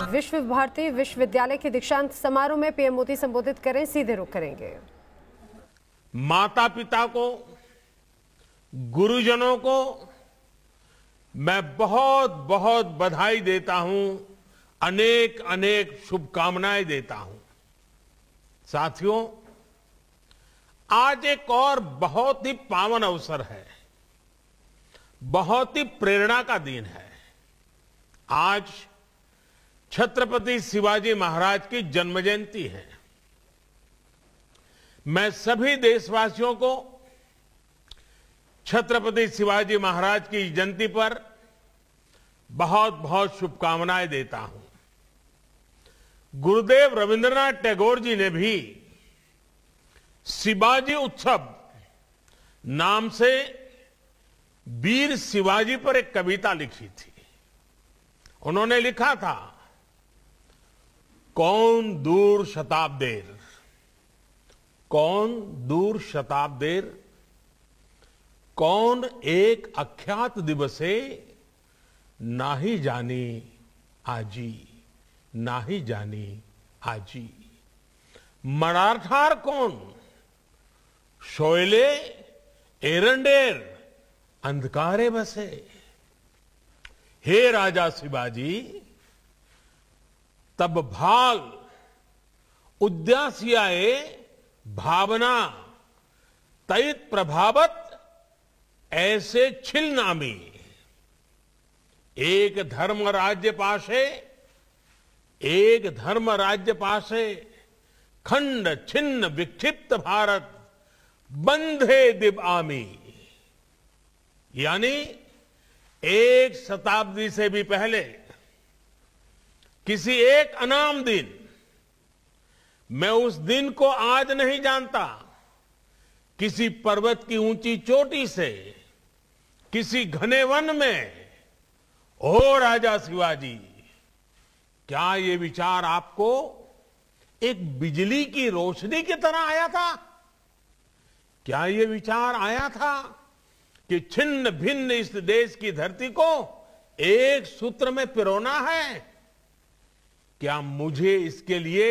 विश्व भारती विश्वविद्यालय के दीक्षांत समारोह में पीएम मोदी संबोधित करें, सीधे रुख करेंगे। माता पिता को, गुरुजनों को मैं बहुत बहुत बधाई देता हूं, अनेक अनेक शुभकामनाएं देता हूं। साथियों, आज एक और बहुत ही पावन अवसर है, बहुत ही प्रेरणा का दिन है। आज छत्रपति शिवाजी महाराज की जन्म जयंती है। मैं सभी देशवासियों को छत्रपति शिवाजी महाराज की जयंती पर बहुत बहुत शुभकामनाएं देता हूं। गुरुदेव रविंद्रनाथ टैगोर जी ने भी शिवाजी उत्सव नाम से वीर शिवाजी पर एक कविता लिखी थी। उन्होंने लिखा था, कौन दूर शताब्देर, कौन दूर शताब्देर, कौन एक अख्यात दिवसे, नाही जानी आजी, नाही जानी आजी। मराठार कौन, शोयले एरंडेर, अंधकारे बसे। हे राजा शिवाजी, तब भाल उद्यासियाए भावना, तैत प्रभावत ऐसे छिल नामी। एक धर्म राज्य पाशे, एक धर्म राज्य पाशे, खंड छिन्न विक्षिप्त भारत, बंधे दिव आमी। यानी एक शताब्दी से भी पहले किसी एक अनाम दिन, मैं उस दिन को आज नहीं जानता, किसी पर्वत की ऊंची चोटी से, किसी घने वन में, ओ राजा शिवाजी, क्या ये विचार आपको एक बिजली की रोशनी की तरह आया था? क्या ये विचार आया था कि छिन्न भिन्न इस देश की धरती को एक सूत्र में पिरोना है? क्या मुझे इसके लिए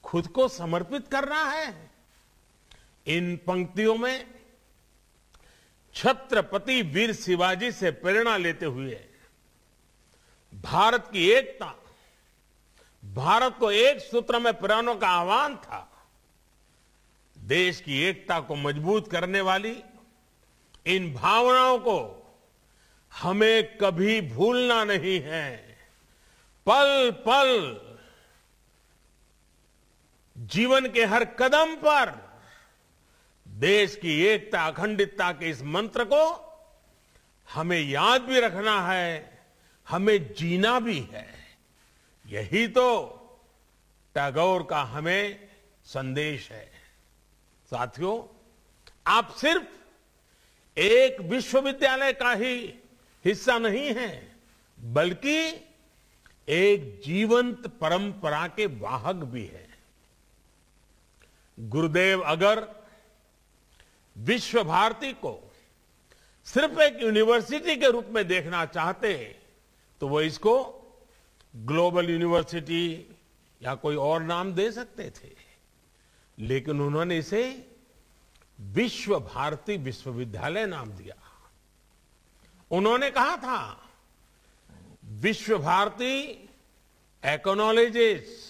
खुद को समर्पित करना है? इन पंक्तियों में छत्रपति वीर शिवाजी से प्रेरणा लेते हुए भारत की एकता, भारत को एक सूत्र में पिरोने का आह्वान था। देश की एकता को मजबूत करने वाली इन भावनाओं को हमें कभी भूलना नहीं है। पल पल, जीवन के हर कदम पर देश की एकता, अखंडितता के इस मंत्र को हमें याद भी रखना है, हमें जीना भी है। यही तो टैगोर का हमें संदेश है। साथियों, आप सिर्फ एक विश्वविद्यालय का ही हिस्सा नहीं है, बल्कि एक जीवंत परंपरा के वाहक भी है। गुरुदेव अगर विश्व भारती को सिर्फ एक यूनिवर्सिटी के रूप में देखना चाहते तो वो इसको ग्लोबल यूनिवर्सिटी या कोई और नाम दे सकते थे, लेकिन उन्होंने इसे विश्व भारती विश्वविद्यालय नाम दिया। उन्होंने कहा था, Vishwa Bharati acknowledges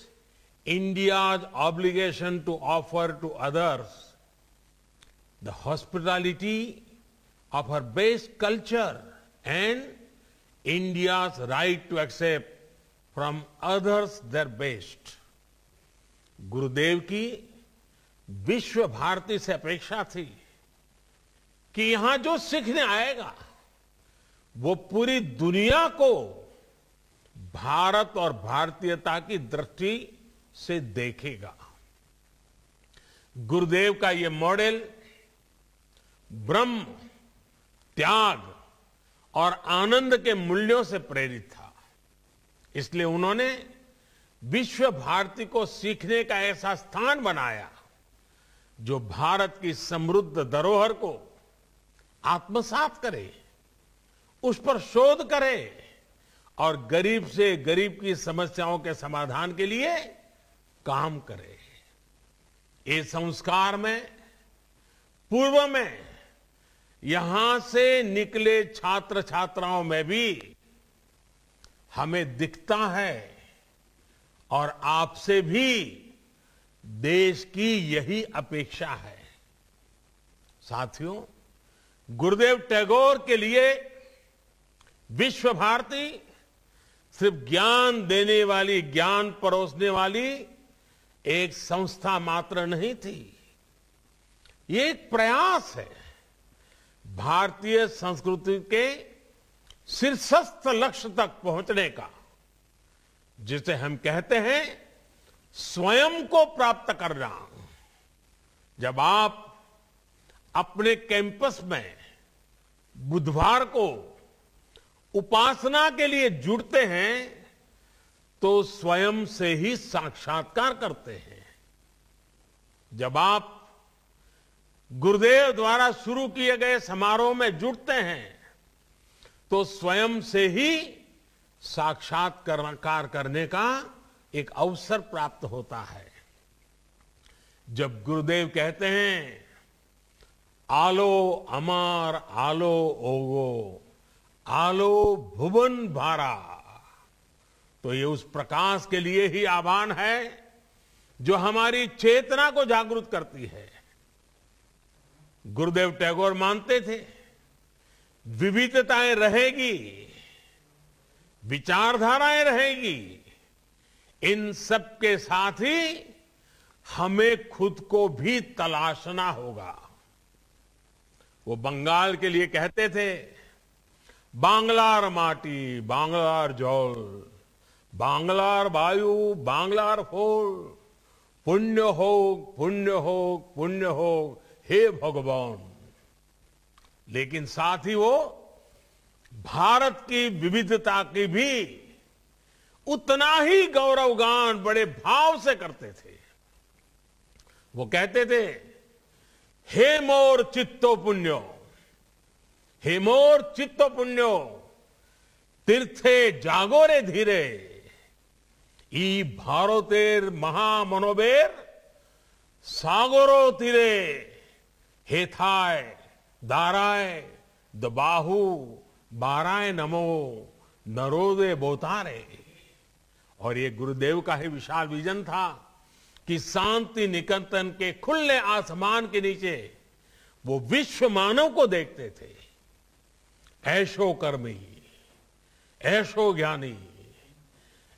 India's obligation to offer to others the hospitality of her base culture and India's right to accept from others their best। गुरुदेव की विश्व भारती से अपेक्षा थी कि यहां जो सीखने आएगा वो पूरी दुनिया को भारत और भारतीयता की दृष्टि से देखेगा। गुरुदेव का ये मॉडल ब्रह्म, त्याग और आनंद के मूल्यों से प्रेरित था। इसलिए उन्होंने विश्व भारती को सीखने का ऐसा स्थान बनाया जो भारत की समृद्ध धरोहर को आत्मसात करे, उस पर शोध करे और गरीब से गरीब की समस्याओं के समाधान के लिए काम करे। ये संस्कार में पूर्व में यहां से निकले छात्र छात्राओं में भी हमें दिखता है और आपसे भी देश की यही अपेक्षा है। साथियों, गुरुदेव टैगोर के लिए विश्व भारती सिर्फ ज्ञान देने वाली, ज्ञान परोसने वाली एक संस्था मात्र नहीं थी। ये एक प्रयास है भारतीय संस्कृति के शीर्षस्थ लक्ष्य तक पहुंचने का, जिसे हम कहते हैं स्वयं को प्राप्त करना। जब आप अपने कैंपस में बुधवार को उपासना के लिए जुड़ते हैं तो स्वयं से ही साक्षात्कार करते हैं। जब आप गुरुदेव द्वारा शुरू किए गए समारोह में जुड़ते हैं तो स्वयं से ही साक्षात्कार करने का एक अवसर प्राप्त होता है। जब गुरुदेव कहते हैं आलो अमार आलो ओगो आलो भुवन भारा, तो ये उस प्रकाश के लिए ही आह्वान है जो हमारी चेतना को जागृत करती है। गुरुदेव टैगोर मानते थे विविधताएं रहेगी, विचारधाराएं रहेगी, इन सब के साथ ही हमें खुद को भी तलाशना होगा। वो बंगाल के लिए कहते थे बांग्लार माटी बांग्लार जल, बांग्लार वायु बांग्लार फूल, पुण्य हो पुण्य हो पुण्य हो हे भगवान। लेकिन साथ ही वो भारत की विविधता की भी उतना ही गौरवगान बड़े भाव से करते थे। वो कहते थे हे मोर चित्तो पुण्यो, हे मोर चित्तो पुण्यो, तीर्थे जागोरे धीरे, ई भारतेर महामनोबेर सागरो तीरे, हेथाय दाराय दबाहु बाराय नमो नरोदे बोतारे। और ये गुरुदेव का ही विशाल विजन था कि शांति निकेतन के खुले आसमान के नीचे वो विश्व मानव को देखते थे। ऐशो कर्मी, ऐशो ज्ञानी,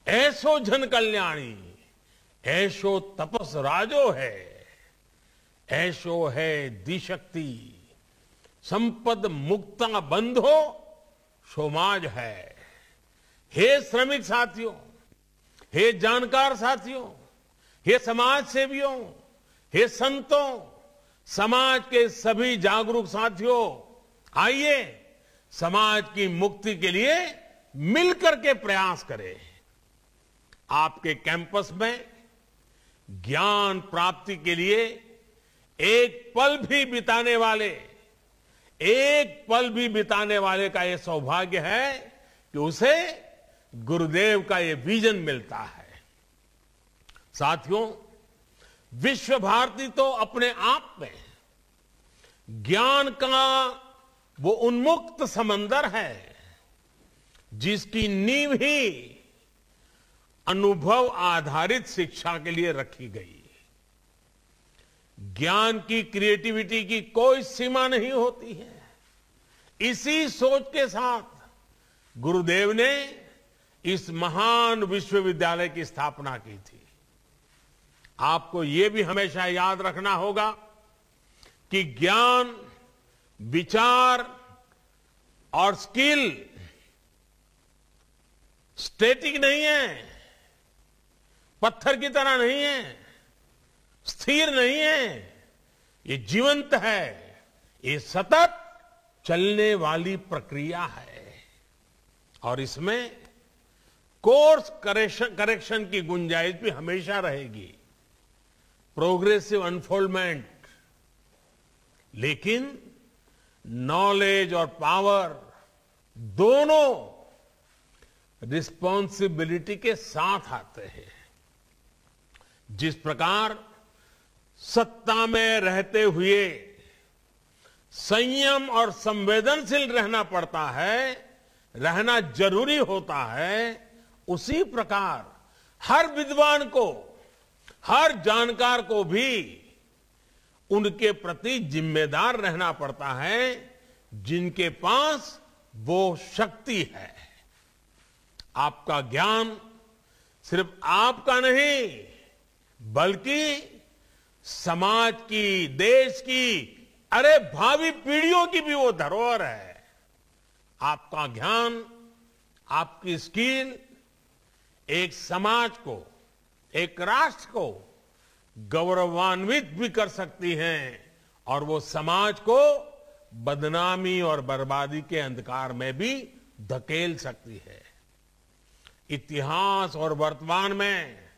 ऐसो जन कल्याणी, ऐशो तपस राजो है, ऐशो है दिशक्ति, संपद मुक्ता बंधो समाज है। हे श्रमिक साथियों, हे जानकार साथियों, हे समाज सेवियों, हे संतों, समाज के सभी जागरूक साथियों, आइए समाज की मुक्ति के लिए मिलकर के प्रयास करें। आपके कैंपस में ज्ञान प्राप्ति के लिए एक पल भी बिताने वाले का यह सौभाग्य है कि उसे गुरुदेव का यह विजन मिलता है। साथियों, विश्व भारती तो अपने आप में ज्ञान का वो उन्मुक्त समंदर है जिसकी नींव ही अनुभव आधारित शिक्षा के लिए रखी गई। ज्ञान की क्रिएटिविटी की कोई सीमा नहीं होती है। इसी सोच के साथ गुरुदेव ने इस महान विश्वविद्यालय की स्थापना की थी। आपको यह भी हमेशा याद रखना होगा कि ज्ञान, विचार और स्किल स्टैटिक नहीं है, पत्थर की तरह नहीं है, स्थिर नहीं है, ये जीवंत है, ये सतत चलने वाली प्रक्रिया है। और इसमें कोर्स करेक्शन की गुंजाइश भी हमेशा रहेगी, प्रोग्रेसिव अनफोल्डमेंट। लेकिन नॉलेज और पावर दोनों रिस्पॉन्सिबिलिटी के साथ आते हैं। जिस प्रकार सत्ता में रहते हुए संयम और संवेदनशील रहना पड़ता है, रहना जरूरी होता है, उसी प्रकार हर विद्वान को, हर जानकार को भी उनके प्रति जिम्मेदार रहना पड़ता है जिनके पास वो शक्ति है। आपका ज्ञान सिर्फ आपका नहीं बल्कि समाज की, देश की, अरे भावी पीढ़ियों की भी वो धरोहर है। आपका ज्ञान, आपकी स्किल एक समाज को, एक राष्ट्र को गौरवान्वित भी कर सकती हैं और वो समाज को बदनामी और बर्बादी के अंधकार में भी धकेल सकती है। इतिहास और वर्तमान में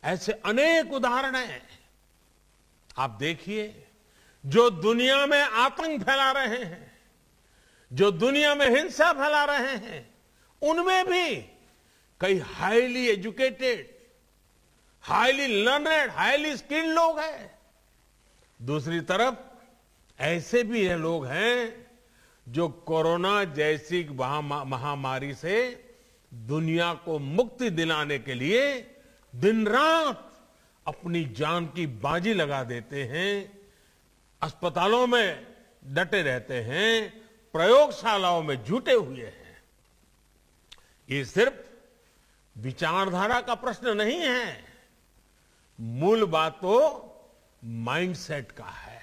ऐसे अनेक उदाहरण हैं। आप देखिए, जो दुनिया में आतंक फैला रहे हैं, जो दुनिया में हिंसा फैला रहे हैं, उनमें भी कई highly educated, highly learned, highly skilled लोग हैं। दूसरी तरफ ऐसे भी ये लोग हैं जो कोरोना जैसी महामारी से दुनिया को मुक्ति दिलाने के लिए दिन रात अपनी जान की बाजी लगा देते हैं, अस्पतालों में डटे रहते हैं, प्रयोगशालाओं में जुटे हुए हैं। ये सिर्फ विचारधारा का प्रश्न नहीं है, मूल बात तो माइंडसेट का है।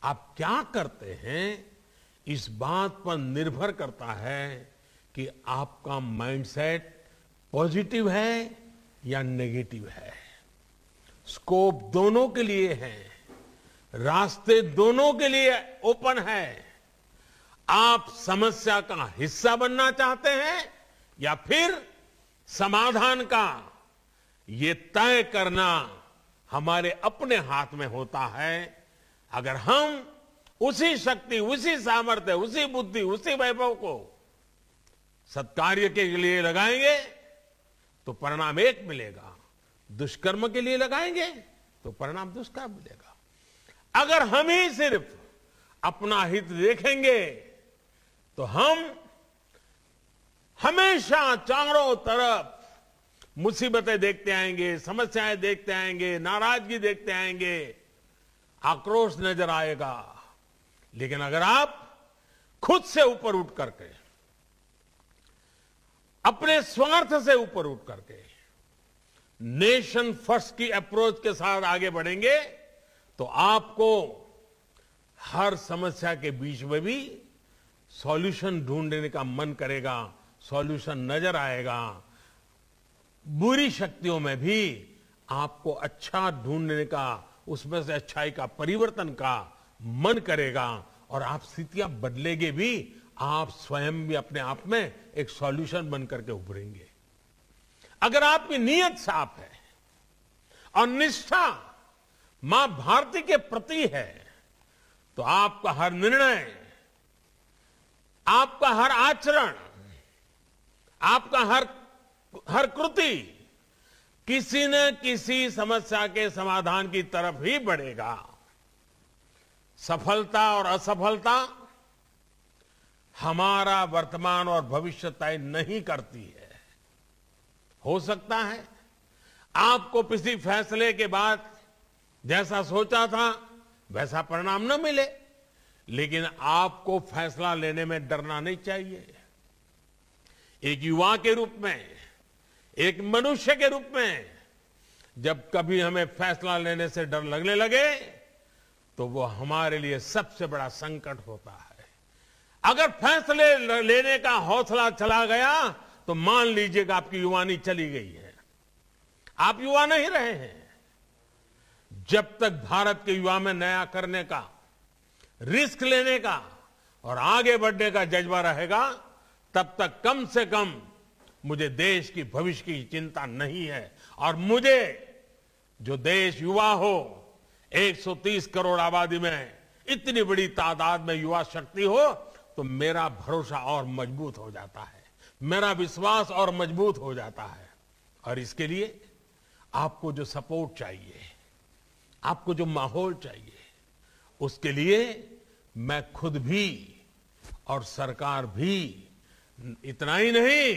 आप क्या करते हैं इस बात पर निर्भर करता है कि आपका माइंडसेट पॉजिटिव है या नेगेटिव है। स्कोप दोनों के लिए है, रास्ते दोनों के लिए ओपन है। आप समस्या का हिस्सा बनना चाहते हैं या फिर समाधान का, ये तय करना हमारे अपने हाथ में होता है। अगर हम उसी शक्ति, उसी सामर्थ्य, उसी बुद्धि, उसी वैभव को सत्कार्य के लिए लगाएंगे तो परिणाम एक मिलेगा, दुष्कर्म के लिए लगाएंगे तो परिणाम दुष्कर्म मिलेगा। अगर हम ही सिर्फ अपना हित देखेंगे तो हम हमेशा चारों तरफ मुसीबतें देखते आएंगे, समस्याएं देखते आएंगे, नाराजगी देखते आएंगे, आक्रोश नजर आएगा। लेकिन अगर आप खुद से ऊपर उठ करके, अपने स्वार्थ से ऊपर उठ करके नेशन फर्स्ट की अप्रोच के साथ आगे बढ़ेंगे तो आपको हर समस्या के बीच में भी सॉल्यूशन ढूंढने का मन करेगा, सॉल्यूशन नजर आएगा। बुरी शक्तियों में भी आपको अच्छा ढूंढने का, उसमें से अच्छाई का, परिवर्तन का मन करेगा और आप स्थितियां बदलेंगे भी, आप स्वयं भी अपने आप में एक सॉल्यूशन बन करके उभरेंगे। अगर आपकी नीयत साफ है और निष्ठा मां भारती के प्रति है तो आपका हर निर्णय, आपका हर आचरण, आपका हर कृति किसी न किसी समस्या के समाधान की तरफ ही बढ़ेगा। सफलता और असफलता हमारा वर्तमान और भविष्य तय नहीं करती है। हो सकता है आपको किसी फैसले के बाद जैसा सोचा था वैसा परिणाम न मिले, लेकिन आपको फैसला लेने में डरना नहीं चाहिए। एक युवा के रूप में, एक मनुष्य के रूप में जब कभी हमें फैसला लेने से डर लगने लगे तो वो हमारे लिए सबसे बड़ा संकट होता है। अगर फैसले लेने का हौसला चला गया तो मान लीजिएगा आपकी युवानी चली गई है, आप युवा नहीं रहे हैं। जब तक भारत के युवा में नया करने का, रिस्क लेने का और आगे बढ़ने का जज्बा रहेगा, तब तक कम से कम मुझे देश की भविष्य की चिंता नहीं है। और मुझे जो देश युवा हो, 130 करोड़ आबादी में इतनी बड़ी तादाद में युवा शक्ति हो, तो मेरा भरोसा और मजबूत हो जाता है। मेरा विश्वास और मजबूत हो जाता है। और इसके लिए आपको जो सपोर्ट चाहिए, आपको जो माहौल चाहिए, उसके लिए मैं खुद भी और सरकार भी, इतना ही नहीं,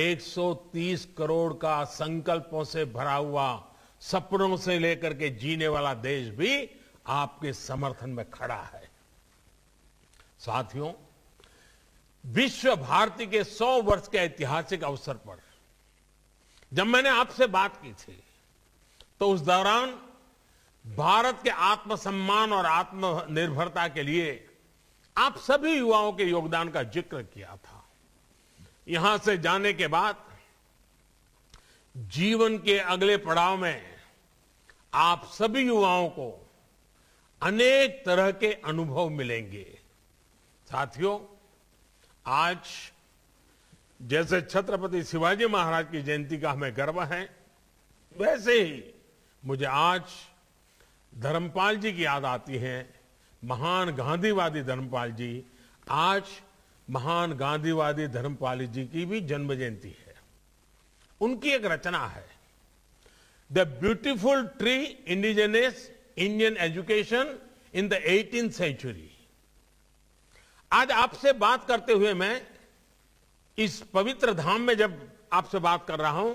130 करोड़ का संकल्पों से भरा हुआ, सपनों से लेकर के जीने वाला देश भी आपके समर्थन में खड़ा है। साथियों, विश्व भारती के 100 वर्ष के ऐतिहासिक अवसर पर जब मैंने आपसे बात की थी, तो उस दौरान भारत के आत्मसम्मान और आत्मनिर्भरता के लिए आप सभी युवाओं के योगदान का जिक्र किया था। यहां से जाने के बाद जीवन के अगले पड़ाव में आप सभी युवाओं को अनेक तरह के अनुभव मिलेंगे। साथियों, आज जैसे छत्रपति शिवाजी महाराज की जयंती का हमें गर्व है, वैसे ही मुझे आज धर्मपाल जी की याद आती है। महान गांधीवादी धर्मपाल जी, आज महान गांधीवादी धर्मपाल जी की भी जन्म जयंती है। उनकी एक रचना है, the beautiful tree indigenous Indian education in the 18th century. आज आपसे बात करते हुए मैं इस पवित्र धाम में जब आपसे बात कर रहा हूं,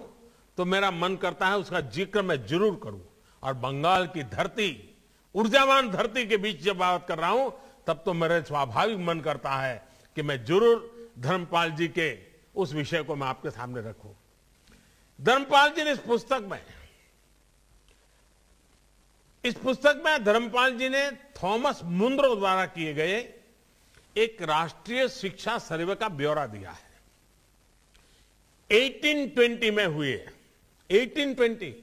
तो मेरा मन करता है उसका जिक्र मैं जरूर करूं। और बंगाल की धरती, ऊर्जावान धरती के बीच जब बात कर रहा हूं, तब तो मेरा स्वाभाविक मन करता है कि मैं जरूर धर्मपाल जी के उस विषय को मैं आपके सामने रखूं। धर्मपाल जी ने इस पुस्तक में धर्मपाल जी ने थॉमस मुनरो द्वारा किए गए एक राष्ट्रीय शिक्षा सर्वे का ब्यौरा दिया है। 1820 में हुए, 1820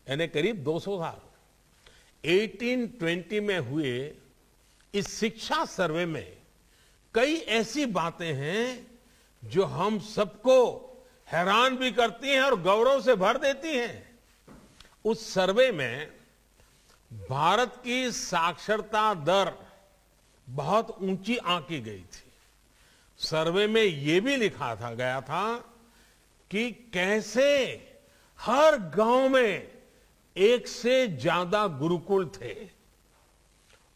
यानी करीब 200 साल, 1820 में हुए इस शिक्षा सर्वे में कई ऐसी बातें हैं जो हम सबको हैरान भी करती हैं और गौरव से भर देती हैं। उस सर्वे में भारत की साक्षरता दर बहुत ऊंची आंकी गई थी। सर्वे में यह भी लिखा गया था कि कैसे हर गांव में एक से ज्यादा गुरुकुल थे,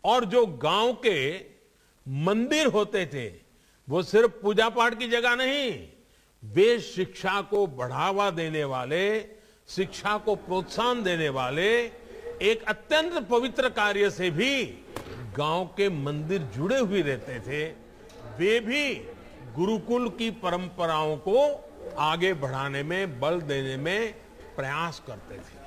और जो गांव के मंदिर होते थे वो सिर्फ पूजा पाठ की जगह नहीं, वे शिक्षा को बढ़ावा देने वाले, शिक्षा को प्रोत्साहन देने वाले एक अत्यंत पवित्र कार्य से भी गांव के मंदिर जुड़े हुए रहते थे। वे भी गुरुकुल की परंपराओं को आगे बढ़ाने में, बल देने में प्रयास करते थे।